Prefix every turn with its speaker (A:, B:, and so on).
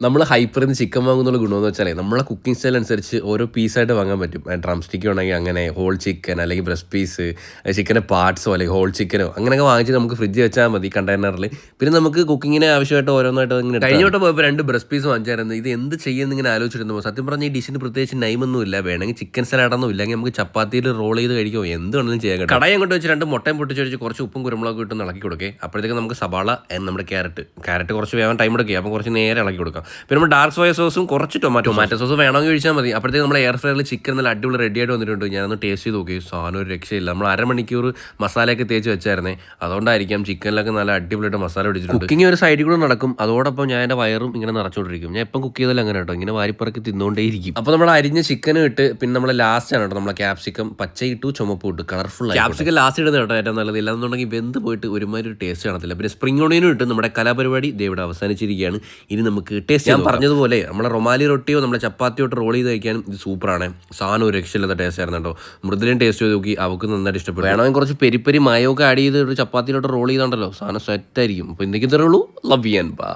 A: നമ്മൾ ഹൈപ്പറിൽ നിന്ന് ചിക്കൻ വാങ്ങുന്നുള്ള ഗുണമെന്ന് വെച്ചാലേ നമ്മളെ കുക്കിംഗ് സ്റ്റൈൽ അനുസരിച്ച് ഓരോ പീസായിട്ട് വാങ്ങാൻ പറ്റും. ഡ്രം സ്റ്റിക്ക് വേണമെങ്കിൽ അങ്ങനെ ഹോൾ ചിക്കൻ അല്ലെങ്കിൽ ബ്രസ്റ്റ് പീസ്, ചിക്കൻ്റെ പാർട്സോ അല്ലെങ്കിൽ ഹോൾ ചിക്കനോ അങ്ങനെയൊക്കെ വാങ്ങിച്ച് നമുക്ക് ഫ്രിഡ്ജ് വെച്ചാൽ മതി കണ്ടെയ്നറിൽ. പിന്നെ നമുക്ക് കുക്കിങ്ങിന് ആവശ്യമായിട്ട് ഓരോന്നായിട്ട് ഇങ്ങനെ കഴിഞ്ഞോട്ട് പോയപ്പോൾ 2 ബ്രസ്റ്റ് പീസ് വാങ്ങിച്ചായിരുന്നു. ഇത് എന്ത് ചെയ്യുമെന്ന് ഇങ്ങനെ ആലോചിച്ചിരുന്നു. സത്യം പറഞ്ഞാൽ ഈ ഡിഷിന് പ്രത്യേകിച്ച് നൈമൊന്നും ഇല്ല. വേണമെങ്കിൽ ചിക്കൻ സലാഡൊന്നും ഇല്ലെങ്കിൽ നമുക്ക് ചപ്പാത്തിയിൽ റോൾ ചെയ്ത് കഴിക്കുമോ എന്ത് വേണമെങ്കിലും ചെയ്യാൻ കേട്ടോ. കടയിൽ അങ്ങോട്ട് വെച്ച് 2 മുട്ടയും പൊട്ടിച്ച് കുറച്ച് ഉപ്പും കുരുമുളകും ഇട്ട് ഇളക്കി കൊടുക്കേ. അപ്പോഴത്തേക്ക് നമുക്ക് സവാള നമ്മുടെ ക്യാരറ്റ് കുറച്ച് വേഗം ടൈം എടുക്കുക. അപ്പോൾ കുറച്ച് നേരെ ഇളക്കി കൊടുക്കാം. പിന്നെ നമ്മൾ ഡാർക്ക് സോയ സോസും കുറച്ച് ടൊമാറ്റോ സോസ് വേണമെങ്കിൽ കഴിച്ചാൽ മതി. അപ്പോഴത്തേക്ക് നമ്മൾ എയർ ഫ്രയറിൽ ചിക്കൻ നല്ല അടിപൊളി റെഡി ആയിട്ട് വന്നിട്ടുണ്ട്. ഞാനൊന്ന് ടേസ്റ്റ് ചെയ്ത് നോക്കി. സാധനം ഒരു രക്ഷയില്ല. നമ്മൾ അരമണിക്കൂർ മസാലയൊക്കെ തേച്ച് വെച്ചായിരുന്നേ. അതുകൊണ്ടായിരിക്കാം ചിക്കനിലൊക്കെ നല്ല അടിപൊളിയായിട്ട് മസാല പിടിച്ചിട്ടുണ്ട്. കുക്കിംഗ് ഒരു സൈഡിൽ കൂടെ നടക്കും. അതോടൊപ്പം ഞാൻ എൻ്റെ വയറും ഇങ്ങനെ നിറച്ചുകൊണ്ടിരിക്കും. ഞാൻ എപ്പം കുക്ക് ചെയ്താലും അങ്ങനെ കേട്ടോ, ഇങ്ങനെ വാരിപ്പറക്കി തിന്നുകൊണ്ടേയിരിക്കും. അപ്പോൾ നമ്മൾ അരിഞ്ഞ ചിക്കനും ഇട്ട് പിന്നെ നമ്മൾ ലാസ്റ്റ് ആണ് കേട്ടോ നമ്മളെ ക്യാപ്സിക്കം പച്ച ഇട്ടു ചുമപ്പ് ഇട്ട് കളർഫുൾ ക്യാപ്സിക്കം ലാസ്റ്റ് ഇടുന്നത് കേട്ടോ ഏറ്റവും നല്ലത്. ഇല്ലാന്നുണ്ടെങ്കിൽ വെന്ത് പോയിട്ട് ഒരുമാതിരി ഒരു ടേസ്റ്റ് കാണത്തില്ല. പിന്നെ സ്പ്രിംഗ് ഓണിയനും ഇട്ട് നമ്മുടെ കലാപരിപാടി ഇവിടെ അവസാനിച്ചിരിക്കുകയാണ്. ഇനി നമുക്ക് ടേസ്റ്റ് ഞാൻ പറഞ്ഞതുപോലെ നമ്മളെ റൊമാലി റൊട്ടിയോ നമ്മളെ ചപ്പാത്തിയോ റോൾ ചെയ്ത് കഴിക്കാനും ഇത് സൂപ്പറാണ്. സാധനം ഒരു രക്ഷയില്ലാത്ത ടേസ്റ്റ് ആയിരുന്നു കേട്ടോ. മൃദുലയും ടേസ്റ്റ് ചെയ്ത് നോക്കി, അവർക്ക് നന്നായിട്ട് ഇഷ്ടപ്പെട്ടു. വേണമെങ്കിൽ കുറച്ച് പെരിപ്പരി മായമൊക്കെ ആഡ് ചെയ്ത് ഒരു ചപ്പാത്തിയിലോട്ട് റോൾ ചെയ്താണ്ടല്ലോ സാധനം സെറ്റായിരിക്കും. അപ്പോൾ എന്തൊക്കെ തരുള്ളൂ. Love you and by.